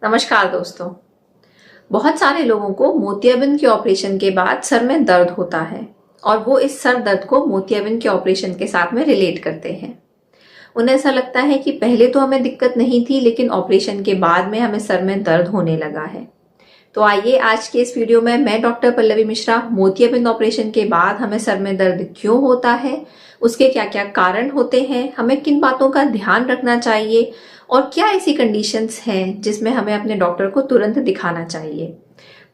नमस्कार दोस्तों। बहुत सारे लोगों को मोतियाबिंद के ऑपरेशन के बाद सर में दर्द होता है और वो इस सर दर्द को मोतियाबिंद के ऑपरेशन के साथ में रिलेट करते हैं। उन्हें ऐसा लगता है कि पहले तो हमें दिक्कत नहीं थी, लेकिन ऑपरेशन के बाद में हमें सर में दर्द होने लगा है। तो आइए आज के इस वीडियो में मैं डॉक्टर पल्लवी मिश्रा मोतियाबिंद ऑपरेशन के बाद हमें सर में दर्द क्यों होता है, उसके क्या क्या कारण होते हैं, हमें किन बातों का ध्यान रखना चाहिए और क्या ऐसी कंडीशंस हैं जिसमें हमें अपने डॉक्टर को तुरंत दिखाना चाहिए।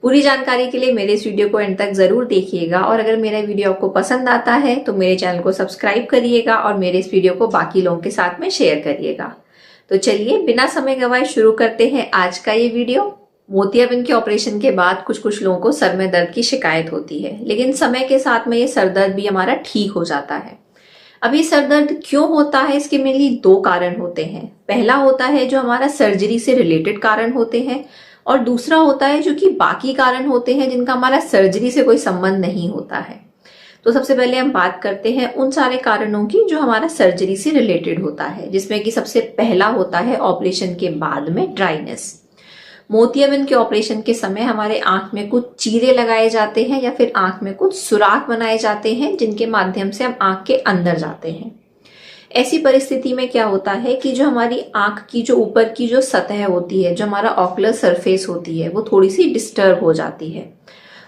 पूरी जानकारी के लिए मेरे इस वीडियो को एंड तक जरूर देखिएगा और अगर मेरा वीडियो आपको पसंद आता है तो मेरे चैनल को सब्सक्राइब करिएगा और मेरे इस वीडियो को बाकी लोगों के साथ में शेयर करिएगा। तो चलिए बिना समय गंवाए शुरू करते हैं आज का ये वीडियो। मोतियाबिंद के ऑपरेशन के बाद कुछ लोगों को सर में दर्द की शिकायत होती है, लेकिन समय के साथ में ये सर दर्द भी हमारा ठीक हो जाता है। अब ये सर दर्द क्यों होता है, इसके मेनली दो कारण होते हैं। पहला होता है जो हमारा सर्जरी से रिलेटेड कारण होते हैं और दूसरा होता है जो कि बाकी कारण होते हैं जिनका हमारा सर्जरी से कोई संबंध नहीं होता है। तो सबसे पहले हम बात करते हैं उन सारे कारणों की जो हमारा सर्जरी से रिलेटेड होता है, जिसमें कि सबसे पहला होता है ऑपरेशन के बाद में ड्राइनेस। मोतियाबिंद के ऑपरेशन के समय हमारे आंख में कुछ चीरे लगाए जाते हैं या फिर आंख में कुछ सुराख बनाए जाते हैं जिनके माध्यम से हम आंख के अंदर जाते हैं। ऐसी परिस्थिति में क्या होता है कि जो हमारी आंख की जो ऊपर की जो सतह होती है, जो हमारा ऑक्युलर सरफेस होती है, वो थोड़ी सी डिस्टर्ब हो जाती है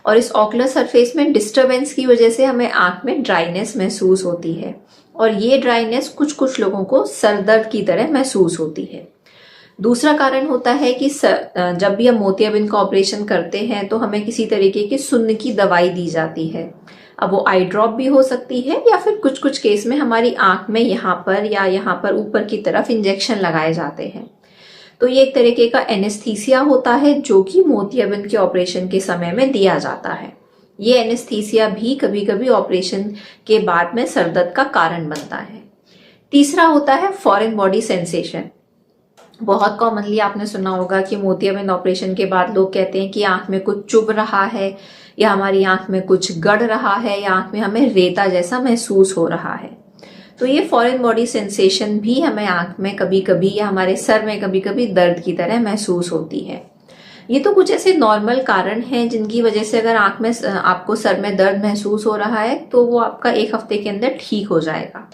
और इस ऑक्युलर सरफेस में डिस्टर्बेंस की वजह से हमें आंख में ड्राइनेस महसूस होती है और ये ड्राइनेस कुछ लोगों को सर दर्द की तरह महसूस होती है। दूसरा कारण होता है कि जब भी हम मोतियाबिंद का ऑपरेशन करते हैं तो हमें किसी तरीके की सुन्न की दवाई दी जाती है। अब वो आई ड्रॉप भी हो सकती है या फिर कुछ केस में हमारी आंख में यहाँ पर या यहाँ पर ऊपर की तरफ इंजेक्शन लगाए जाते हैं। तो ये एक तरीके का एनेस्थीसिया होता है जो कि मोतियाबिंद के ऑपरेशन के समय में दिया जाता है। ये एनेस्थीसिया भी कभी कभी ऑपरेशन के बाद में सर दर्द का कारण बनता है। तीसरा होता है फॉरेन बॉडी सेंसेशन। बहुत कॉमनली आपने सुना होगा कि मोतियाबिंद ऑपरेशन के बाद लोग कहते हैं कि आंख में कुछ चुभ रहा है या हमारी आंख में कुछ गड़ रहा है या आंख में हमें रेता जैसा महसूस हो रहा है। तो ये फॉरेन बॉडी सेंसेशन भी हमें आंख में कभी कभी या हमारे सर में कभी कभी दर्द की तरह महसूस होती है। ये तो कुछ ऐसे नॉर्मल कारण हैं जिनकी वजह से अगर आंख में आपको सर में दर्द महसूस हो रहा है तो वो आपका एक हफ्ते के अंदर ठीक हो जाएगा।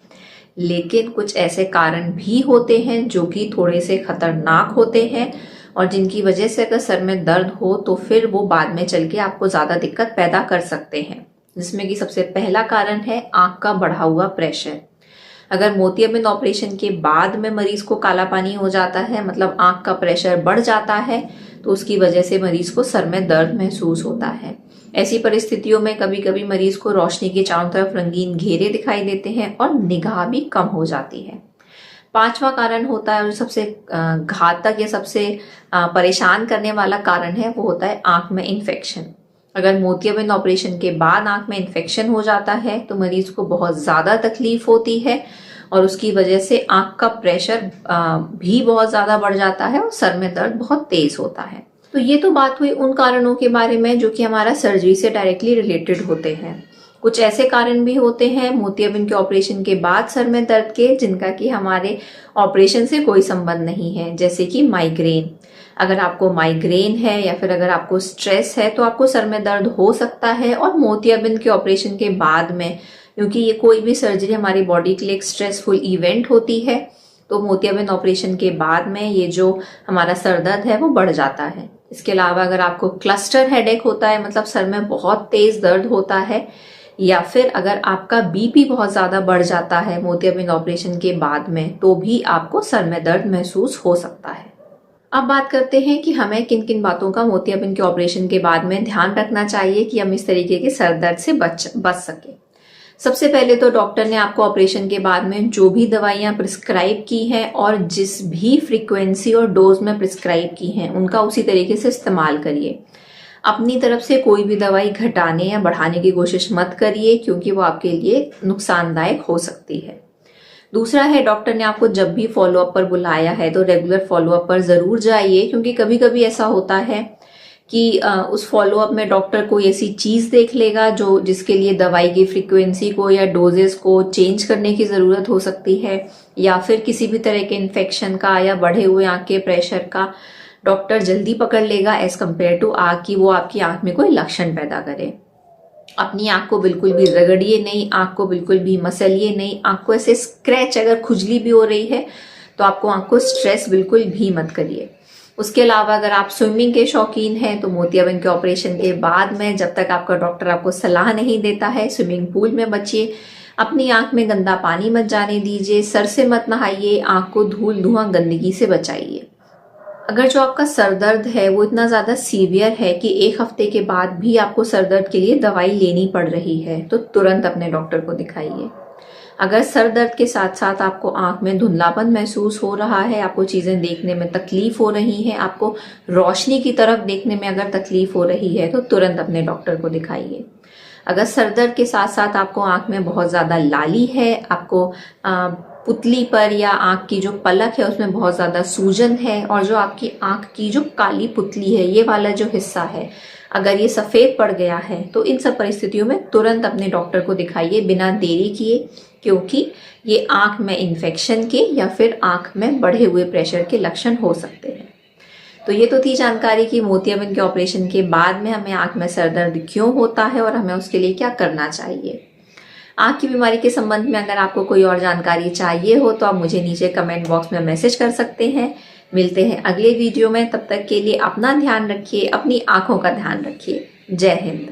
लेकिन कुछ ऐसे कारण भी होते हैं जो कि थोड़े से खतरनाक होते हैं और जिनकी वजह से अगर सर में दर्द हो तो फिर वो बाद में चल के आपको ज्यादा दिक्कत पैदा कर सकते हैं, जिसमें कि सबसे पहला कारण है आंख का बढ़ा हुआ प्रेशर। अगर मोतियाबिंद ऑपरेशन के बाद में मरीज को काला पानी हो जाता है, मतलब आंख का प्रेशर बढ़ जाता है, तो उसकी वजह से मरीज को सर में दर्द महसूस होता है। ऐसी परिस्थितियों में कभी कभी मरीज को रोशनी के चारों तरफ रंगीन घेरे दिखाई देते हैं और निगाह भी कम हो जाती है। पांचवा कारण होता है, जो सबसे घातक या सबसे परेशान करने वाला कारण है, वो होता है आंख में इन्फेक्शन। अगर मोतियाबिंद ऑपरेशन के बाद आंख में इन्फेक्शन हो जाता है तो मरीज को बहुत ज्यादा तकलीफ होती है और उसकी वजह से आंख का प्रेशर भी बहुत ज्यादा बढ़ जाता है और सर में दर्द बहुत तेज होता है। तो ये तो बात हुई उन कारणों के बारे में जो कि हमारा सर्जरी से डायरेक्टली रिलेटेड होते हैं। कुछ ऐसे कारण भी होते हैं मोतियाबिंद के ऑपरेशन के बाद सर में दर्द के जिनका कि हमारे ऑपरेशन से कोई संबंध नहीं है, जैसे कि माइग्रेन। अगर आपको माइग्रेन है या फिर अगर आपको स्ट्रेस है तो आपको सर में दर्द हो सकता है और मोतियाबिंद के ऑपरेशन के बाद में, क्योंकि ये कोई भी सर्जरी हमारी बॉडी के लिए एक स्ट्रेसफुल इवेंट होती है, तो मोतियाबिंद ऑपरेशन के बाद में ये जो हमारा सर दर्द है वो बढ़ जाता है। इसके अलावा अगर आपको क्लस्टर हेडेक होता है, मतलब सर में बहुत तेज दर्द होता है, या फिर अगर आपका बीपी बहुत ज्यादा बढ़ जाता है मोतियाबिंद ऑपरेशन के बाद में, तो भी आपको सर में दर्द महसूस हो सकता है। अब बात करते हैं कि हमें किन किन बातों का मोतियाबिंद के ऑपरेशन के बाद में ध्यान रखना चाहिए कि हम इस तरीके के सर दर्द से बच सके। सबसे पहले तो डॉक्टर ने आपको ऑपरेशन के बाद में जो भी दवाइयां प्रिस्क्राइब की हैं और जिस भी फ्रीक्वेंसी और डोज में प्रिस्क्राइब की हैं उनका उसी तरीके से इस्तेमाल करिए। अपनी तरफ से कोई भी दवाई घटाने या बढ़ाने की कोशिश मत करिए, क्योंकि वो आपके लिए नुकसानदायक हो सकती है। दूसरा है, डॉक्टर ने आपको जब भी फॉलोअप पर बुलाया है तो रेगुलर फॉलोअप पर जरूर जाइए, क्योंकि कभी कभी ऐसा होता है कि उस फॉलोअप में डॉक्टर कोई ऐसी चीज देख लेगा जो जिसके लिए दवाई की फ्रीक्वेंसी को या डोजेस को चेंज करने की जरूरत हो सकती है, या फिर किसी भी तरह के इन्फेक्शन का या बढ़े हुए आंख के प्रेशर का डॉक्टर जल्दी पकड़ लेगा एज कम्पेयर टू आँख की वो आपकी आँख में कोई लक्षण पैदा करे। अपनी आँख को बिल्कुल भी रगड़िए नहीं, आँख को बिल्कुल भी मसलिए नहीं। आँख को ऐसे स्क्रैच अगर खुजली भी हो रही है तो आपको आँख को स्ट्रेस बिल्कुल भी मत करिए। उसके अलावा अगर आप स्विमिंग के शौकीन हैं तो मोतियाबिंद के ऑपरेशन के बाद में जब तक आपका डॉक्टर आपको सलाह नहीं देता है स्विमिंग पूल में बचिए। अपनी आँख में गंदा पानी मत जाने दीजिए, सर से मत नहाइए, आँख को धूल धुआं गंदगी से बचाइए। अगर जो आपका सर दर्द है वो इतना ज़्यादा सीवियर है कि 1 हफ्ते के बाद भी आपको सर दर्द के लिए दवाई लेनी पड़ रही है तो तुरंत अपने डॉक्टर को दिखाइए। अगर सर दर्द के साथ साथ आपको आंख में धुंधलापन महसूस हो रहा है, आपको चीज़ें देखने में तकलीफ हो रही है, आपको रोशनी की तरफ देखने में अगर तकलीफ हो रही है तो तुरंत अपने डॉक्टर को दिखाइए। अगर सर दर्द के साथ साथ आपको आंख में बहुत ज़्यादा लाली है, आपको पुतली पर या आंख की जो पलक है उसमें बहुत ज़्यादा सूजन है और जो आपकी आंख की जो काली पुतली है ये वाला जो हिस्सा है अगर ये सफ़ेद पड़ गया है तो इन सब परिस्थितियों में तुरंत अपने डॉक्टर को दिखाइए बिना देरी किए, क्योंकि ये आंख में इन्फेक्शन के या फिर आंख में बढ़े हुए प्रेशर के लक्षण हो सकते हैं। तो ये तो थी जानकारी कि मोतियाबिंद के ऑपरेशन के बाद में हमें आंख में सर दर्द क्यों होता है और हमें उसके लिए क्या करना चाहिए। आंख की बीमारी के संबंध में अगर आपको कोई और जानकारी चाहिए हो तो आप मुझे नीचे कमेंट बॉक्स में मैसेज कर सकते हैं। मिलते हैं अगले वीडियो में, तब तक के लिए अपना ध्यान रखिए, अपनी आंखों का ध्यान रखिए। जय हिंद।